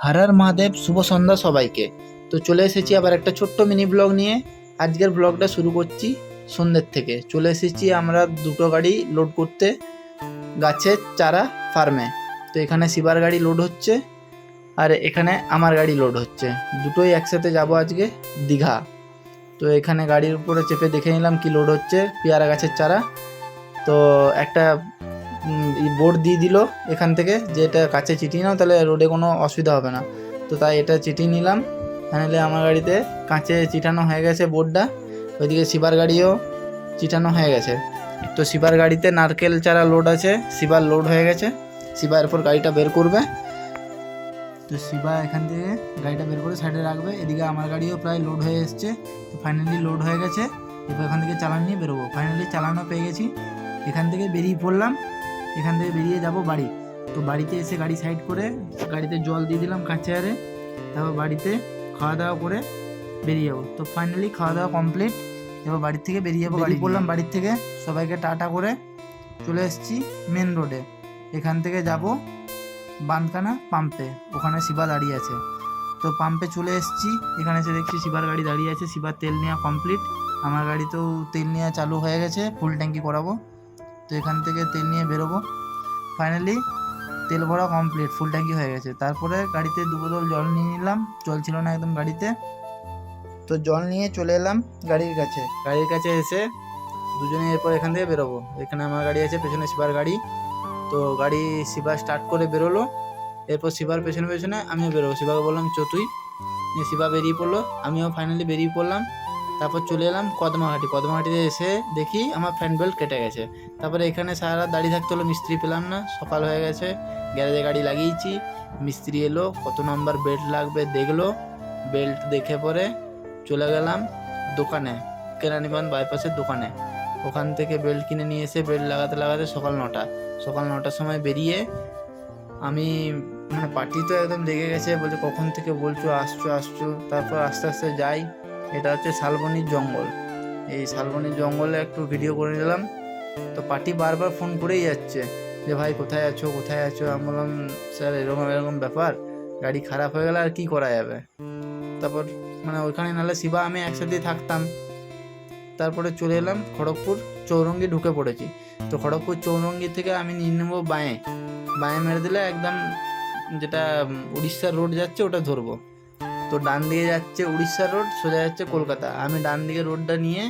হর হর মহাদেব, শুভ সন্ধ্যা সবাইকে। তো চলে এসেছি আবার একটা ছোট্ট মিনি ব্লগ নিয়ে। আজকের ব্লগটা শুরু করছি সন্ধ্যের থেকে। চলে এসেছি আমরা দুটো গাড়ি লোড করতে গাছের চারা ফার্মে। তো এখানে শিবার গাড়ি লোড হচ্ছে আর এখানে আমার গাড়ি লোড হচ্ছে, দুটোই একসাথে যাব আজকে দীঘা। তো এখানে গাড়ির উপরে চেপে দেখে নিলাম কি লোড হচ্ছে, পেয়ারা গাছের চারা। তো একটা বোর্ড দিয়ে দিল এখান থেকে যে এটা কাছে চিটিয়ে নাও, তাহলে রোডে কোনো অসুবিধা হবে না। তো তাই এটা চিটিয়ে নিলাম। ফাইনালি আমার গাড়িতে কাঁচে চিটানো হয়ে গেছে বোর্ডটা, ওইদিকে শিবার গাড়িও চিটানো হয়ে গেছে। তো শিবার গাড়িতে নারকেল চারা লোড আছে, শিবার লোড হয়ে গেছে। শিবা এরপর গাড়িটা বের করবে। তো শিবা এখান থেকে গাড়িটা বের করে সাইডে রাখবে। এদিকে আমার গাড়িও প্রায় লোড হয়ে এসছে। তো ফাইনালি লোড হয়ে গেছে, এবার এখান থেকে চালান নিয়ে বেরোবো। ফাইনালি চালানো পেয়ে গেছি, এখান থেকে বেরিয়ে পড়লাম। এখান থেকে বেরিয়ে যাব বাড়ি। তো বাড়িতে এসে গাড়ি সাইড করে গাড়িতে জল দিয়ে দিলাম কাঁচে আরে, তারপর বাড়িতে খাওয়া দাওয়া করে বেরিয়ে যাবো। তো ফাইনালি খাওয়া দাওয়া কমপ্লিট, এবার বাড়ির থেকে বেরিয়ে যাবো। বেরিয়ে পড়লাম বাড়ির থেকে, সবাইকে টাটা করে চলে এসেছি মেন রোডে। এখান থেকে যাব বাঁধকানা পাম্পে, ওখানে শিবা দাঁড়িয়ে আছে। তো পাম্পে চলে এসেছি, এখানে এসে দেখছি শিবার গাড়ি দাঁড়িয়ে আছে। শিবার তেল নেওয়া কমপ্লিট, আমার গাড়িতেও তেল নেওয়া চালু হয়ে গেছে, ফুল ট্যাঙ্কি করাবো। তো এখান থেকে তেল নিয়ে বেরোবো। ফাইনালি তেল ভরা কমপ্লিট, ফুল ট্যাঙ্কি হয়ে গেছে। তারপরে গাড়িতে 2 বোতল জল নিয়ে নিলাম, জল ছিল না একদম গাড়িতে। তো জল নিয়ে চলে এলাম গাড়ির কাছে। গাড়ির কাছে এসে দুজনে এরপর এখান থেকে বেরোবো। এখানে আমার গাড়ি আছে, পেছনে শিবার গাড়ি। তো গাড়ি শিবা স্টার্ট করে বেরোলো, এরপর শিবার পেছনে পেছনে আমিও বেরোবো। শিবাকে বললাম চো তুই, নিয়ে শিবা বেরিয়ে পড়লো, আমিও ফাইনালি বেরিয়ে পড়লাম। তারপর চলে এলাম কদমাঘাটি। কদমাঘাটিতে এসে দেখি আমার ফ্যান বেল্ট কেটে গেছে। তারপরে এখানে সারা রাত দাঁড়িয়ে থাকতে হলো, মিস্ত্রি পেলাম না। সকাল হয়ে গেছে, গ্যারেজে গাড়ি লাগিয়েছি, মিস্ত্রি এলো, কত নম্বর বেল্ট লাগবে দেখলো। বেল্ট দেখে পরে চলে গেলাম দোকানে, কেরানীগঞ্জ বাইপাসের দোকানে। ওখান থেকে বেল্ট কিনে নিয়ে এসে বেল্ট লাগাতে লাগাতে সকাল 9টার সময় বেরিয়ে আমি পার্টি তো একদম লেগে গেছে, বলছে কখন থেকে বলছো আসছো। তারপর আস্তে আস্তে যাই। এটা হচ্ছে শালবনির জঙ্গল। এই শালবনির জঙ্গলে একটু ভিডিও করে নিলাম। তো পার্টি বারবার ফোন করেই যাচ্ছে যে ভাই কোথায় আছো। আমি বললাম স্যার এরকম ব্যাপার, গাড়ি খারাপ হয়ে গেলে আর কি করা যাবে। তারপর ওইখানে নাহলে শিবা আমি একসাথেই থাকতাম। তারপরে চলে এলাম খড়গপুর চৌরঙ্গি, ঢুকে পড়েছি। তো খড়গপুর চৌরঙ্গি থেকে আমি নিয়ে নেবো বাঁয়ে মেরে দিলে একদম যেটা উড়িষ্যার রোড যাচ্ছে ওটা ধরবো। তো ডান দিকে যাচ্ছে উড়িষ্যার রোড, সোজা যাচ্ছে কলকাতা। আমি ডান দিকে রোডটা নিয়ে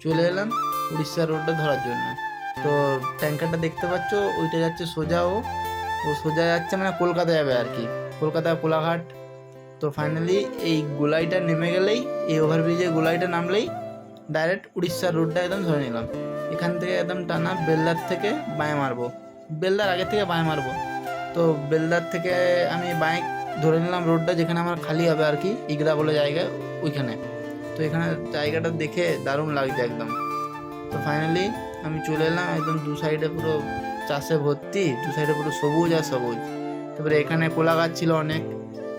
চলে এলাম উড়িষ্যার রোডটা ধরার জন্য। তো ট্যাঙ্কারটা দেখতে পাচ্ছ, ওইটা যাচ্ছে সোজা, ও সোজা যাচ্ছে কলকাতা যাবে আর কি, কলকাতা কোলাঘাট। তো ফাইনালি এই গোলাইটা নেমে গেলেই, এই ওভারব্রিজের গোলাইটা নামলেই ডাইরেক্ট উড়িষ্যার রোডটা একদম ধরে নিলাম। এখান থেকে একদম টানা বেলদার থেকে বাঁয়ে মারবো, বেলদার আগে থেকে বাঁয়ে মারবো। তো বেলদার থেকে আমি বাইক ধরে নিলাম রোডটা যেখানে আমার খালি হবে আর কি, ইগড়া বলে জায়গা ওইখানে। তো এখানে জায়গাটা দেখে দারুণ লাগছে একদম। তো ফাইনালি আমি চলে এলাম, একদম দু সাইডে পুরো চাষে ভর্তি, দু সাইডে পুরো সবুজ আর সবুজ। তারপরে এখানে কোলা গাছ ছিল অনেক।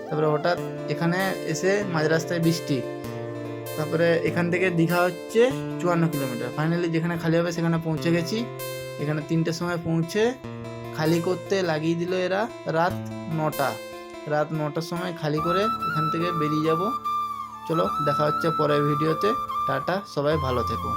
তারপরে হঠাৎ এখানে এসে মাঝ রাস্তায় বৃষ্টি। তারপরে এখান থেকে দীঘা হচ্ছে 54 কিলোমিটার। ফাইনালি যেখানে খালি হবে সেখানে পৌঁছে গেছি। এখানে 3টের সময় পৌঁছে খালি করতে লাগিয়ে দিল এরা রাত 9টার সময় খালি করে এখান থেকে বেরিয়ে যাব। চলো দেখা হচ্ছে পরের ভিডিওতে। টাটা, সবাই ভালো থেকো।